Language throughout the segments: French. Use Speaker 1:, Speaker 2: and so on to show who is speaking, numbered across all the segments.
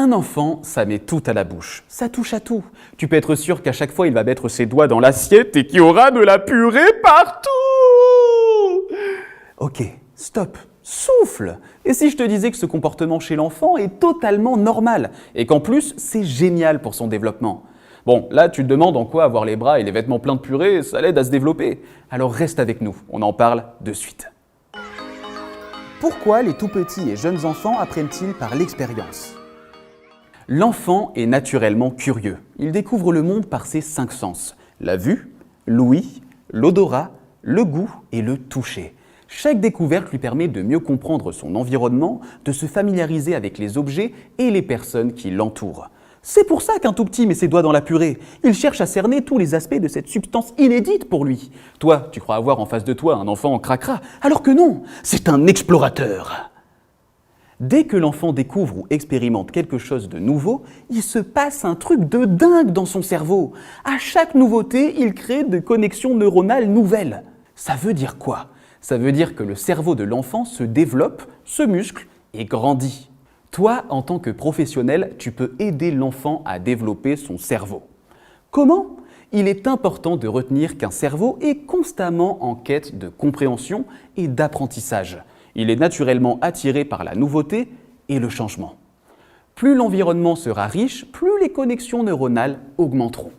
Speaker 1: Un enfant, ça met tout à la bouche, ça touche à tout. Tu peux être sûr qu'à chaque fois, il va mettre ses doigts dans l'assiette et qu'il y aura de la purée partout. Ok, stop, souffle. Et si je te disais que ce comportement chez l'enfant est totalement normal et qu'en plus, c'est génial pour son développement? Bon, là, tu te demandes en quoi avoir les bras et les vêtements pleins de purée, ça l'aide à se développer. Alors reste avec nous, on en parle de suite. Pourquoi les tout-petits et jeunes enfants apprennent-ils par l'expérience? L'enfant est naturellement curieux. Il découvre le monde par ses 5 sens. La vue, l'ouïe, l'odorat, le goût et le toucher. Chaque découverte lui permet de mieux comprendre son environnement, de se familiariser avec les objets et les personnes qui l'entourent. C'est pour ça qu'un tout petit met ses doigts dans la purée. Il cherche à cerner tous les aspects de cette substance inédite pour lui. Toi, tu crois avoir en face de toi un enfant en cracra, alors que non, c'est un explorateur. Dès que l'enfant découvre ou expérimente quelque chose de nouveau, il se passe un truc de dingue dans son cerveau. À chaque nouveauté, il crée des connexions neuronales nouvelles. Ça veut dire quoi? Ça veut dire que le cerveau de l'enfant se développe, se muscle et grandit. Toi, en tant que professionnel, tu peux aider l'enfant à développer son cerveau. Comment? Il est important de retenir qu'un cerveau est constamment en quête de compréhension et d'apprentissage. Il est naturellement attiré par la nouveauté et le changement. Plus l'environnement sera riche, plus les connexions neuronales augmenteront.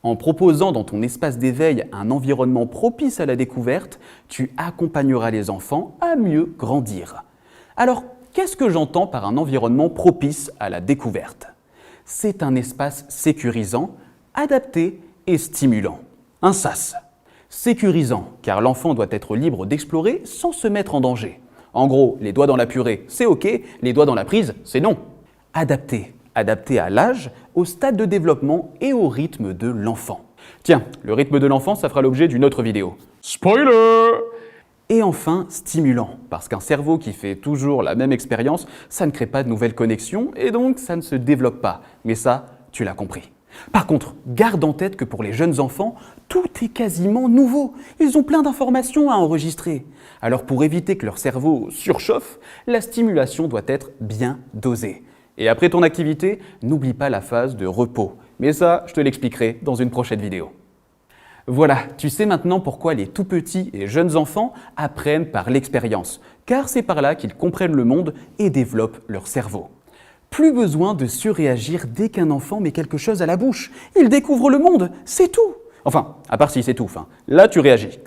Speaker 1: En proposant dans ton espace d'éveil un environnement propice à la découverte, tu accompagneras les enfants à mieux grandir. Alors, qu'est-ce que j'entends par un environnement propice à la découverte? C'est un espace sécurisant, adapté et stimulant. Un sas. Sécurisant, car l'enfant doit être libre d'explorer sans se mettre en danger. En gros, les doigts dans la purée, c'est ok, les doigts dans la prise, c'est non. Adapté. Adapté à l'âge, au stade de développement et au rythme de l'enfant. Tiens, le rythme de l'enfant, ça fera l'objet d'une autre vidéo. Spoiler! Et enfin, stimulant, parce qu'un cerveau qui fait toujours la même expérience, ça ne crée pas de nouvelles connexions et donc ça ne se développe pas. Mais ça, tu l'as compris. Par contre, garde en tête que pour les jeunes enfants, tout est quasiment nouveau. Ils ont plein d'informations à enregistrer. Alors pour éviter que leur cerveau surchauffe, la stimulation doit être bien dosée. Et après ton activité, n'oublie pas la phase de repos. Mais ça, je te l'expliquerai dans une prochaine vidéo. Voilà, tu sais maintenant pourquoi les tout petits et jeunes enfants apprennent par l'expérience, car c'est par là qu'ils comprennent le monde et développent leur cerveau. Plus besoin de surréagir dès qu'un enfant met quelque chose à la bouche. Il découvre le monde, c'est tout. Enfin, à part si c'est tout, là tu réagis.